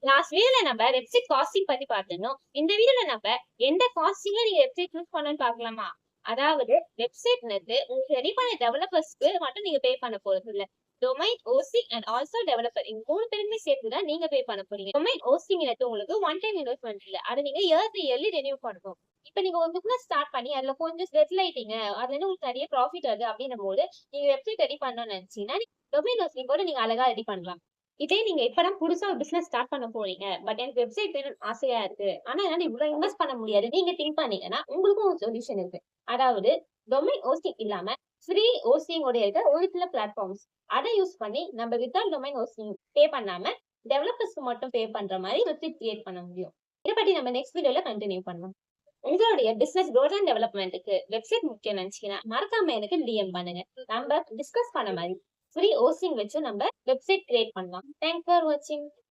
Last வீடியோல நம்ம website costing பத்தி பார்த்திருந்தோம். இந்த வீடியோல நம்ம எந்த காஸ்டிங்ல நீங்க வெப்சைட் யூஸ் பண்ணணும்னு பார்க்கலாமா? அதாவது வெப்சைட்ன்றது உங்களுக்கு ரெடி பண்ண டெவலப்பர்ஸ்க்கு மட்டும் நீங்க பே பண்ண போறது இல்ல. Domain hosting and also developer இந்த 3 பேருமே சேர்த்து தான் நீங்க பே பண்ண போறீங்க. டொமைன் ஹோஸ்டிங்ன்றது உங்களுக்கு ஒன் டைம் இன்வெஸ்ட்மென்ட் இல்ல. அத நீங்க இயர்லி ரெனியூ பண்ணணும். இப்ப நீங்க ஒரு பிசினஸ் ஸ்டார்ட் பண்ணி அதுல கொஞ்சம் செட்டில் ஆயிட்டீங்க. அதுல இருந்து உங்களுக்கு நிறைய ப்ராஃபிட் வருது அப்படின்னும் போது நீங்க வெப்சைட் ரெடி பண்ணணும்னு நினைச்சீங்கன்னா டொமைன் ஹோஸ்டிங் கூட நீங்க அழகா ரெடி பண்ணலாம். இதே நீங்க இப்பதான் புதுசா ஒரு பிசினஸ் ஸ்டார்ட் பண்ண போறீங்க. பட் எனக்கு வெப்சைட் வேணும்னு ஆசையா இருக்கு. ஆனா என்னால இவ்வளவு இன்வெஸ்ட் பண்ண முடியாது. நீங்க திங்க் பண்ணீங்கன்னா, உங்களுக்கும் ஒரு சொல்யூஷன் இருக்கு. அதாவது டொமைன் ஹோஸ்டிங் இல்லாம ஃப்ரீ ஹோஸ்டிங் ஓட இருக்க ஒரு சில பிளாட்ஃபார்ம்ஸ். அத யூஸ் பண்ணி நம்ம வித்தவுட் டொமைன் ஹோஸ்டிங் பே பண்ணாம டெவலப்பர்ஸ்க்கு மட்டும் பே பண்ற மாதிரி வெப்சைட் கிரியேட் பண்ண முடியும். இத பத்தி நம்ம நெக்ஸ்ட் வீடியோல கன்டினியூ பண்ணலாம். உங்களுடைய பிசினஸ் growth அண்ட் டெவலப்மென்ட்க்கு வெப்சைட் முக்கியம் நினைச்சீங்கன்னா, மறக்காம எனக்கு டிஎம் பண்ணுங்க. நம்ம டிஸ்கஸ் பண்ண மாதிரி ஃப்ரீ ஹோஸ்டிங் வச்சு நம்ம வெப்சைட் கிரியேட் பண்ணலாம். தேங்க்ஸ் ஃபார் வாட்சிங்.